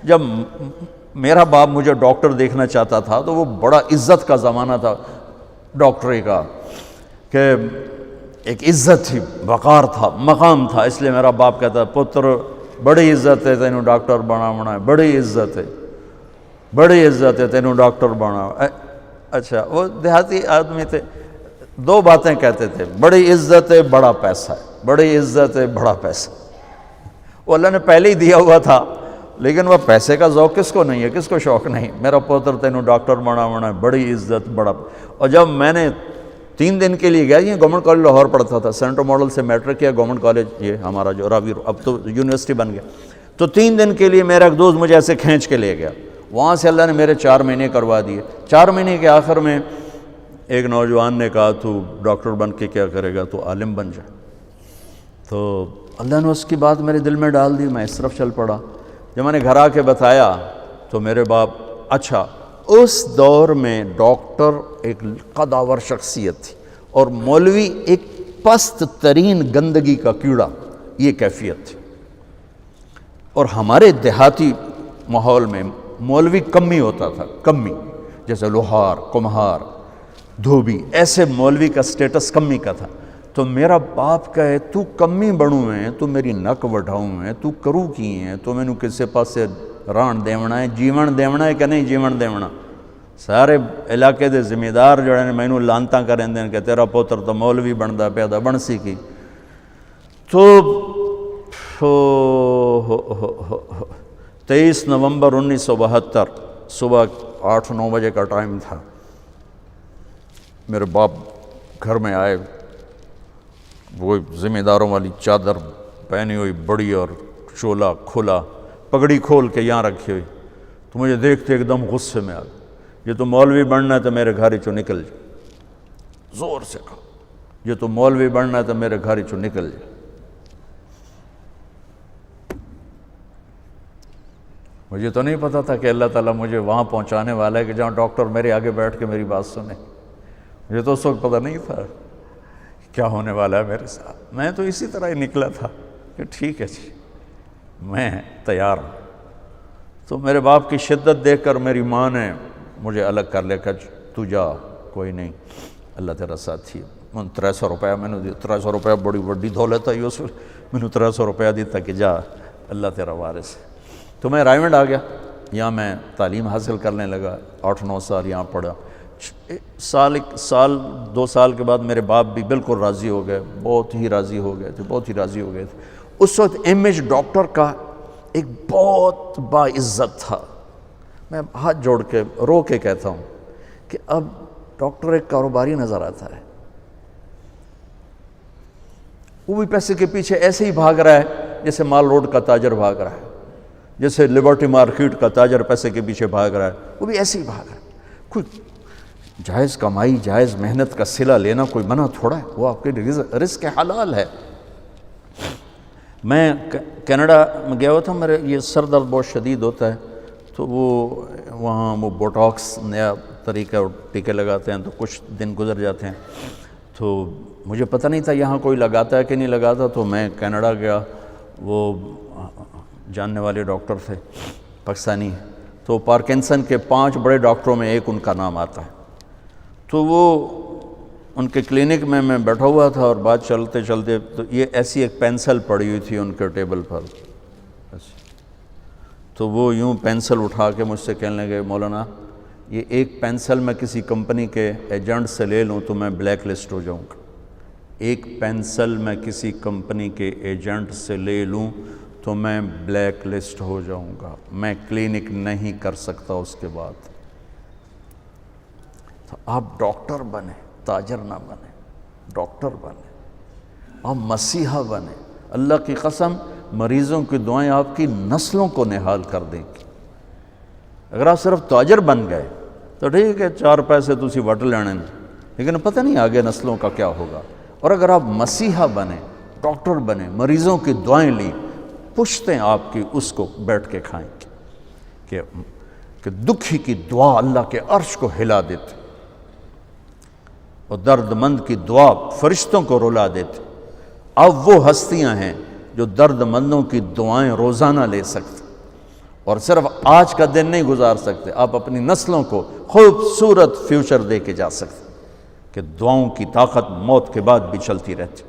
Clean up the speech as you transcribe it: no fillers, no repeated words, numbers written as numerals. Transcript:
جب میرا باپ مجھے ڈاکٹر دیکھنا چاہتا تھا تو وہ بڑا عزت کا زمانہ تھا ڈاکٹری کا، کہ ایک عزت تھی، وقار تھا، مقام تھا، اس لیے میرا باپ کہتا پتر بڑی عزت ہے تینوں ڈاکٹر بناونا ہے، بڑی عزت ہے، بڑی عزت ہے تینوں ڈاکٹر بناونا۔ اچھا، وہ دیہاتی آدمی تھے، دو باتیں کہتے تھے، بڑی عزت ہے بڑا پیسہ ہے، بڑی عزت ہے بڑا پیسہ۔ وہ اللہ نے پہلے ہی دیا ہوا تھا، لیکن وہ پیسے کا ذوق کس کو نہیں ہے، کس کو شوق نہیں، میرا پوتر تینوں ڈاکٹر بناونا ہے، بڑی عزت بڑا۔ اور جب میں نے 3 دن کے لیے گیا، یہ گورنمنٹ کالج لاہور پڑھتا تھا، سینٹرل ماڈل سے میٹرک کیا، گورنمنٹ کالج یہ ہمارا جو راوی اب تو یونیورسٹی بن گیا، تو 3 دن کے لیے میرا ایک دوست مجھے ایسے کھینچ کے لے گیا، وہاں سے اللہ نے میرے 4 مہینے کروا دیے۔ 4 مہینے کے آخر میں ایک نوجوان نے کہا تو ڈاکٹر بن کے کیا کرے گا، تو عالم بن جا۔ تو اللہ نے اس کی بات میرے دل میں ڈال دی، میں اس طرف چل پڑا۔ جب میں نے گھر آ کے بتایا تو میرے باپ، اچھا اس دور میں ڈاکٹر ایک قداور شخصیت تھی اور مولوی ایک پست ترین گندگی کا کیڑا، یہ کیفیت تھی۔ اور ہمارے دیہاتی ماحول میں مولوی کمی ہوتا تھا، کمی، جیسے لوہار، کمہار، دھوبی، ایسے مولوی کا سٹیٹس کمی کا تھا۔ تو میرا باپ کہے تو کمی بڑوں ہیں، تو میری نک وڈھاؤں ہیں، تو کرو کی ہیں، تو میں نے کسے پاسے ران دیونا ہے، جیون دیونا ہے کہ نہیں جیون دیونا۔ سارے علاقے دے ذمہ دار جڑے نے مینوں لانتاں کریں دین کہ تیرا پوتر تو مولوی بندا پیا دا، بن سی کی۔ تو 23 نومبر 1972 صبح 8-9 بجے کا ٹائم تھا، میرے باپ گھر میں آئے، وہ ذمہ داروں والی چادر پہنی ہوئی بڑی اور چولا کھلا، پگڑی کھول کے یہاں رکھی ہوئی، تو مجھے دیکھتے ایک دم غصے میں آ گیا، یہ تو مولوی بننا ہے تو میرے گھر چوں نکل جا، زور سے کہا، یہ تو مولوی بننا ہے تو میرے گھر چوں نکل جا۔ مجھے تو نہیں پتا تھا کہ اللہ تعالیٰ مجھے وہاں پہنچانے والا ہے کہ جہاں ڈاکٹر میرے آگے بیٹھ کے میری بات سنے۔ مجھے تو اس وقت پتہ نہیں تھا کیا ہونے والا ہے میرے ساتھ، میں تو اسی طرح ہی نکلا تھا کہ ٹھیک ہے جی میں تیار ہوں۔ تو میرے باپ کی شدت دیکھ کر میری ماں نے مجھے الگ کر لیا کہ تو جا، کوئی نہیں، اللہ تیرا ساتھی ہے۔ میں 300 روپیہ میں نے دیا، 300 روپیہ بڑی بڑی دولت ہے، اس میں نے 300 روپیہ دیتا کہ جا اللہ تیرا وارث ہے۔ تو میں رائمنڈ آ گیا، یہاں میں تعلیم حاصل کرنے لگا، 8-9 سال یہاں پڑھا۔ سال 2 سال کے بعد میرے باپ بھی بالکل راضی ہو گئے، بہت ہی راضی ہو گئے تھے، بہت ہی راضی ہو گئے تھے۔ اس وقت امیج ڈاکٹر کا ایک بہت باعزت تھا۔ میں ہاتھ جوڑ کے رو کے کہتا ہوں کہ اب ڈاکٹر ایک کاروباری نظر آتا ہے، وہ بھی پیسے کے پیچھے ایسے ہی بھاگ رہا ہے جیسے مال روڈ کا تاجر بھاگ رہا ہے، جیسے لبرٹی مارکیٹ کا تاجر پیسے کے پیچھے بھاگ رہا ہے، وہ بھی ایسے ہی بھاگ رہا ہے۔ کوئی جائز کمائی، جائز محنت کا صلہ لینا کوئی منع تھوڑا ہے، وہ آپ کے رزق حلال ہے۔ میں کینیڈا میں گیا ہوا تھا، میرے یہ سر درد بہت شدید ہوتا ہے، تو وہاں وہ بوٹاکس نیا طریقہ ٹیکے لگاتے ہیں، تو کچھ دن گزر جاتے ہیں، تو مجھے پتہ نہیں تھا یہاں کوئی لگاتا ہے کہ نہیں لگاتا، تو میں کینیڈا گیا، وہ جاننے والے ڈاکٹر تھے پاکستانی، تو پارکنسن کے 5 بڑے ڈاکٹروں میں ایک ان کا نام آتا ہے۔ تو وہ ان کے کلینک میں بیٹھا ہوا تھا اور بات چلتے چلتے تو یہ ایسی ایک پینسل پڑی ہوئی تھی ان کے ٹیبل پر، تو وہ یوں پینسل اٹھا کے مجھ سے کہنے لگے مولانا یہ ایک پینسل میں کسی کمپنی کے ایجنٹ سے لے لوں تو میں بلیک لسٹ ہو جاؤں گا، ایک پینسل میں کسی کمپنی کے ایجنٹ سے لے لوں تو میں بلیک لسٹ ہو جاؤں گا، میں کلینک نہیں کر سکتا اس کے بعد۔ تو آپ ڈاکٹر بنے، تاجر نہ بنے، ڈاکٹر بنے، آپ مسیحا بنے، اللہ کی قسم مریضوں کی دعائیں آپ کی نسلوں کو نہال کر دیں گی۔ اگر آپ صرف تاجر بن گئے تو ٹھیک ہے 4 پیسے تسی وٹ لینے، لیکن پتہ نہیں آگے نسلوں کا کیا ہوگا۔ اور اگر آپ مسیحا بنے، ڈاکٹر بنے، مریضوں کی دعائیں لیں، پشتیں آپ کی اس کو بیٹھ کے کھائیں گے کہ دکھی کی دعا اللہ کے عرش کو ہلا دیتے اور درد مند کی دعا فرشتوں کو رلا دیتے۔ اب وہ ہستیاں ہیں جو درد مندوں کی دعائیں روزانہ لے سکتے، اور صرف آج کا دن نہیں گزار سکتے، آپ اپنی نسلوں کو خوبصورت فیوچر دے کے جا سکتے کہ دعاؤں کی طاقت موت کے بعد بھی چلتی رہتی۔